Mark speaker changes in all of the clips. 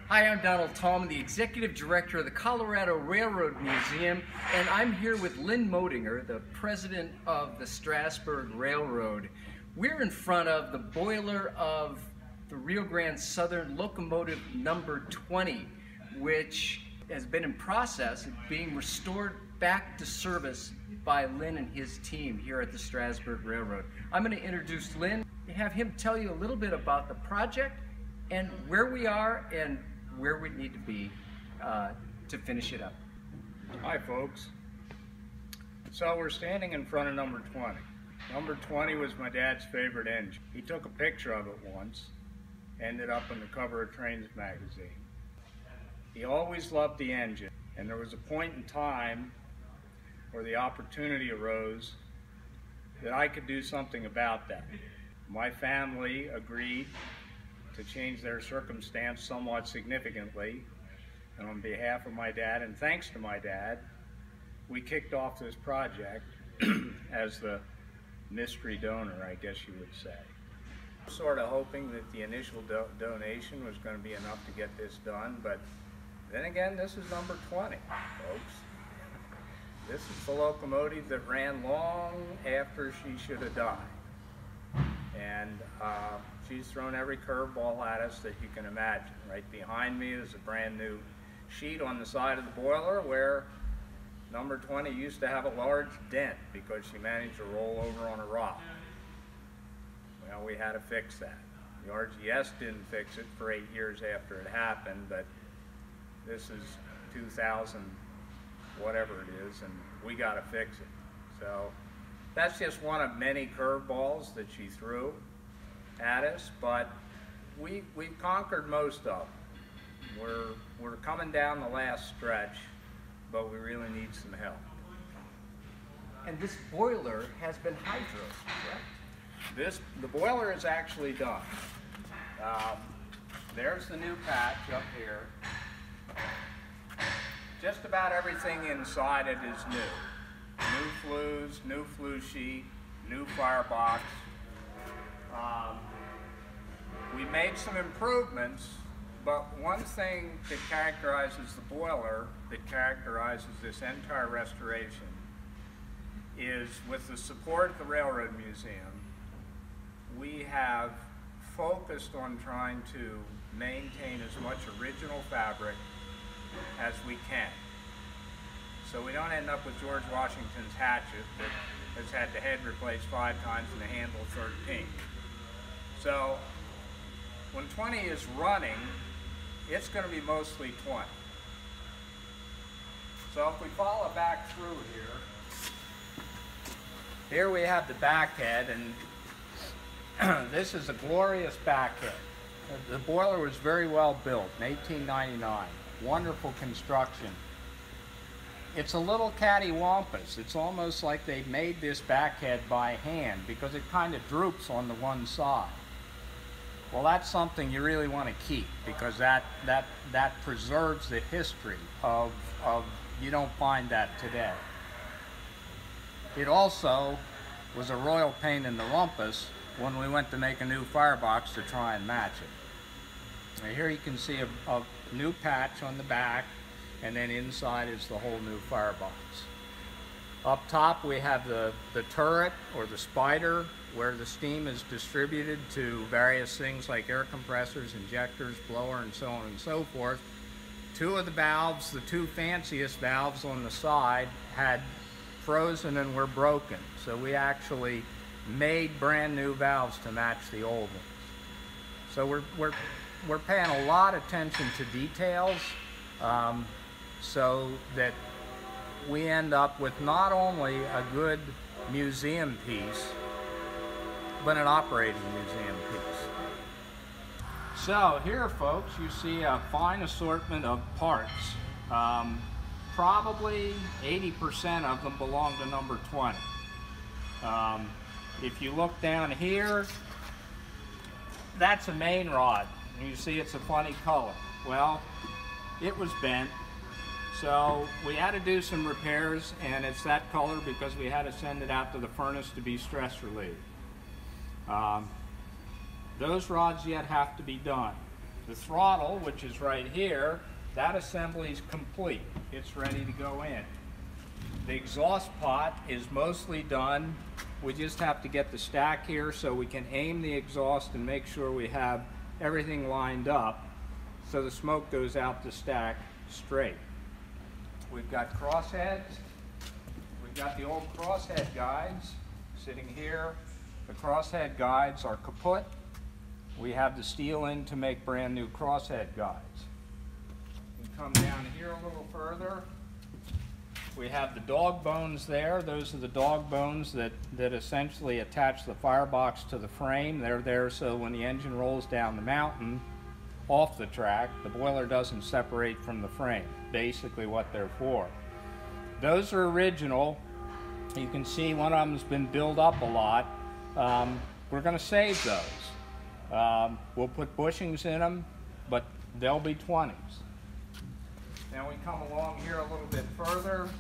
Speaker 1: Hi, I'm Donald Tallman, the Executive Director of the Colorado Railroad Museum, and I'm here with Lynn Moedinger, the President of the Strasburg Railroad. We're in front of the boiler of the Rio Grande Southern Locomotive Number 20, which has been in process of being restored back to service by Lynn and his team here at the Strasburg Railroad. I'm going to introduce Lynn and have him tell you a little bit about the project and where we are and where we need to be to finish it up.
Speaker 2: Hi folks. So we're standing in front of number 20. Number 20 was my dad's favorite engine. He took a picture of it once, ended up on the cover of Trains magazine. He always loved the engine, and there was a point in time where the opportunity arose that I could do something about that. My family agreed to change their circumstance somewhat significantly, and on behalf of my dad, and thanks to my dad, we kicked off this project as the mystery donor, I guess you would say. Sort of hoping that the initial donation was going to be enough to get this done, but then again, this is number 20, folks. This is the locomotive that ran long after she should have died. And she's thrown every curveball at us that you can imagine. Right behind me is a brand new sheet on the side of the boiler where number 20 used to have a large dent because she managed to roll over on a rock. Well, we had to fix that. The RGS didn't fix it for 8 years after it happened, but this is 2000, whatever it is, and we got to fix it. So that's just one of many curveballs that she threw at us, but we've conquered most of them. We're coming down the last stretch, but we really need some help.
Speaker 1: And this boiler has been hydro, correct?
Speaker 2: The boiler is actually done. There's the new patch up here. Just about everything inside it is new. New flues, new flue sheet, new firebox. We made some improvements, but one thing that characterizes the boiler, that characterizes this entire restoration, is with the support of the Railroad Museum, we have focused on trying to maintain as much original fabric as we can. So we don't end up with George Washington's hatchet that has had the head replaced 5 times and the handle 13. So when 20 is running, it's going to be mostly 20. So if we follow back through here we have the back head, and this is a glorious back head. The boiler was very well built in 1899. Wonderful construction. It's a little cattywampus. It's almost like they made this backhead by hand because it kind of droops on the one side. Well, that's something you really want to keep because that preserves the history of you don't find that today. It also was a royal pain in the rumpus when we went to make a new firebox to try and match it. Now here you can see a new patch on the back, and then inside is the whole new firebox. Up top we have the turret or the spider where the steam is distributed to various things like air compressors, injectors, blower, and so on and so forth. 2 of the valves, the 2 fanciest valves on the side, had frozen and were broken. So we actually made brand new valves to match the old ones. So we're paying a lot of attention to details so that we end up with not only a good museum piece, but an operating museum piece. So here, folks, you see a fine assortment of parts. Probably 80% of them belong to number 20. If you look down here, that's a main rod. You see it's a funny color. Well, it was bent, so we had to do some repairs, and it's that color because we had to send it out to the furnace to be stress relieved. Those rods yet have to be done. The throttle, which is right here, that assembly is complete. It's ready to go in. The exhaust pot is mostly done. We just have to get the stack here so we can aim the exhaust and make sure we have everything lined up so the smoke goes out the stack straight. We've got crossheads. We've got the old crosshead guides sitting here. The crosshead guides are kaput. We have the steel in to make brand new crosshead guides. We come down here a little further. We have the dog bones there. Those are the dog bones that essentially attach the firebox to the frame. They're there so when the engine rolls down the mountain off the track, the boiler doesn't separate from the frame. Basically what they're for. Those are original. You can see one of them's been built up a lot. We're going to save those. We'll put bushings in them, but they'll be 20s. Now we come along here a little bit further.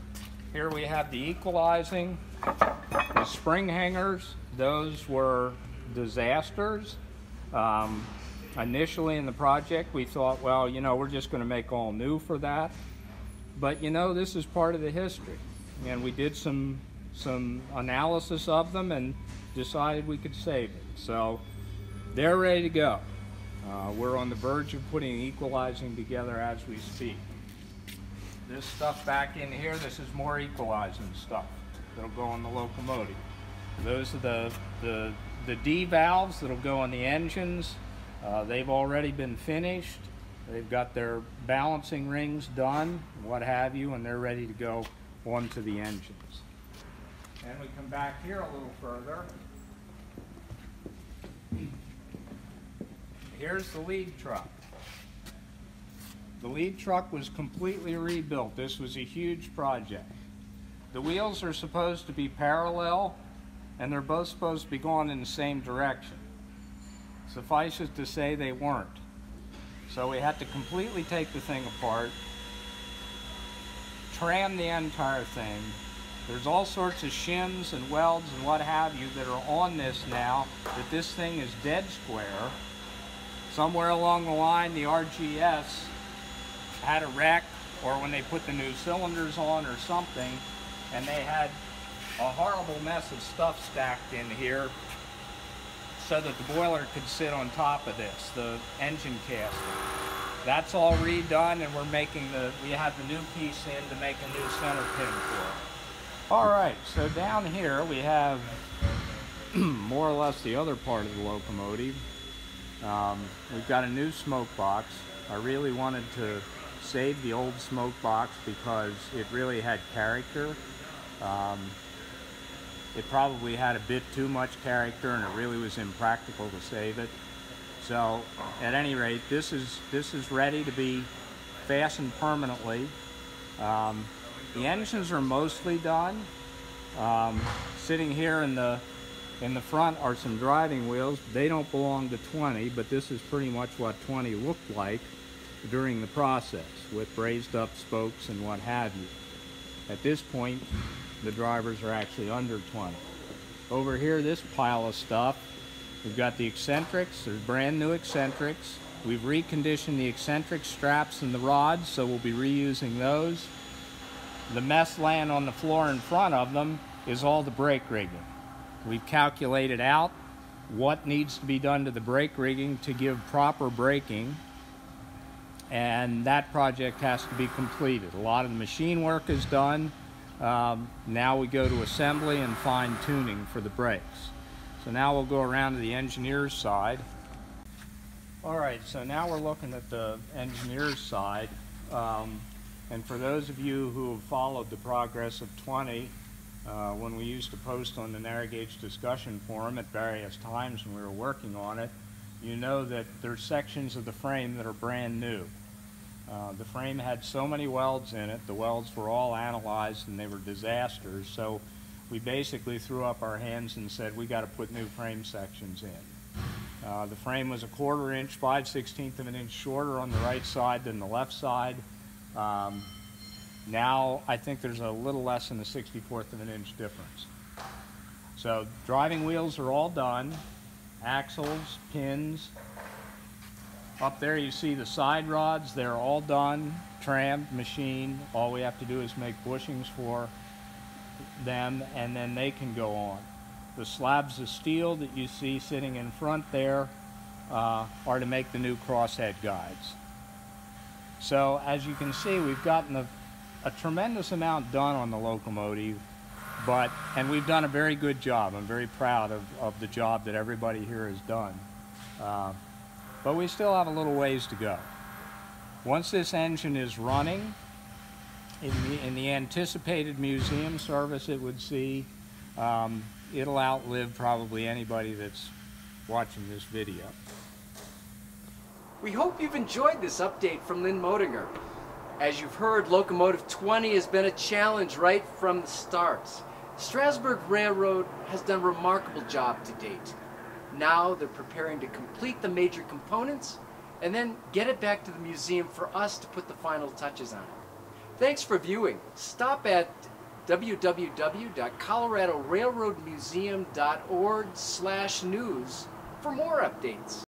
Speaker 2: Here we have the equalizing. The spring hangers, those were disasters. Initially in the project we thought, well, you know, we're just going to make all new for that. But you know, this is part of the history. And we did some analysis of them and decided we could save it. So they're ready to go. We're on the verge of putting the together as we speak. This stuff back in here, this is more equalizing stuff that'll go on the locomotive. Those are the D valves that'll go on the engines. They've already been finished. They've got their balancing rings done, what have you, and they're ready to go onto the engines. And we come back here a little further. Here's the lead truck. The lead truck was completely rebuilt. This was a huge project. The wheels are supposed to be parallel, and they're both supposed to be going in the same direction. Suffice it to say they weren't. So we had to completely take the thing apart, tram the entire thing. There's all sorts of shims and welds and what have you that are on this now, that this thing is dead square. Somewhere along the line, the RGS had a wreck, or when they put the new cylinders on or something, and they had a horrible mess of stuff stacked in here so that the boiler could sit on top of this, the engine casting. That's all redone, and we have the new piece in to make a new center pin for it. All right, so down here we have more or less the other part of the locomotive. We've got a new smoke box. I really wanted to save the old smoke box because it really had character. It probably had a bit too much character, and it really was impractical to save it. So at any rate, this is ready to be fastened permanently. The engines are mostly done. Sitting here in the front are some driving wheels. They don't belong to 20, but this is pretty much what 20 looked like during the process, with raised up spokes and what have you. At this point, the drivers are actually under 20. Over here, this pile of stuff, we've got the eccentrics. There's brand new eccentrics. We've reconditioned the eccentric straps and the rods, so we'll be reusing those. The mess laying on the floor in front of them is all the brake rigging. We've calculated out what needs to be done to the brake rigging to give proper braking, and that project has to be completed. A lot of the machine work is done. Now we go to assembly and fine tuning for the brakes. So now we'll go around to the engineer's side. All right, so now we're looking at the engineer's side. And for those of you who have followed the progress of 20, when we used to post on the Narrow Gauge discussion forum at various times when we were working on it, you know that there's sections of the frame that are brand new. The frame had so many welds in it, the welds were all analyzed and they were disasters, so we basically threw up our hands and said we got to put new frame sections in. The frame was a 1/4 inch, 5/16 of an inch shorter on the right side than the left side. Now I think there's a little less than a 1/64 of an inch difference. So driving wheels are all done, axles, pins, Up there you see the side rods. They're all done, trammed, machined. All we have to do is make bushings for them, and then they can go on. The slabs of steel that you see sitting in front there are to make the new crosshead guides. So as you can see, we've gotten a tremendous amount done on the locomotive, and we've done a very good job. I'm very proud of the job that everybody here has done. But we still have a little ways to go. Once this engine is running, in the anticipated museum service it would see, it'll outlive probably anybody that's watching this video.
Speaker 1: We hope you've enjoyed this update from Lynn Moedinger. As you've heard, Locomotive 20 has been a challenge right from the start. Strasburg Railroad has done a remarkable job to date. Now they're preparing to complete the major components and then get it back to the museum for us to put the final touches on it. Thanks for viewing. Stop at www.coloradorailroadmuseum.org/news for more updates.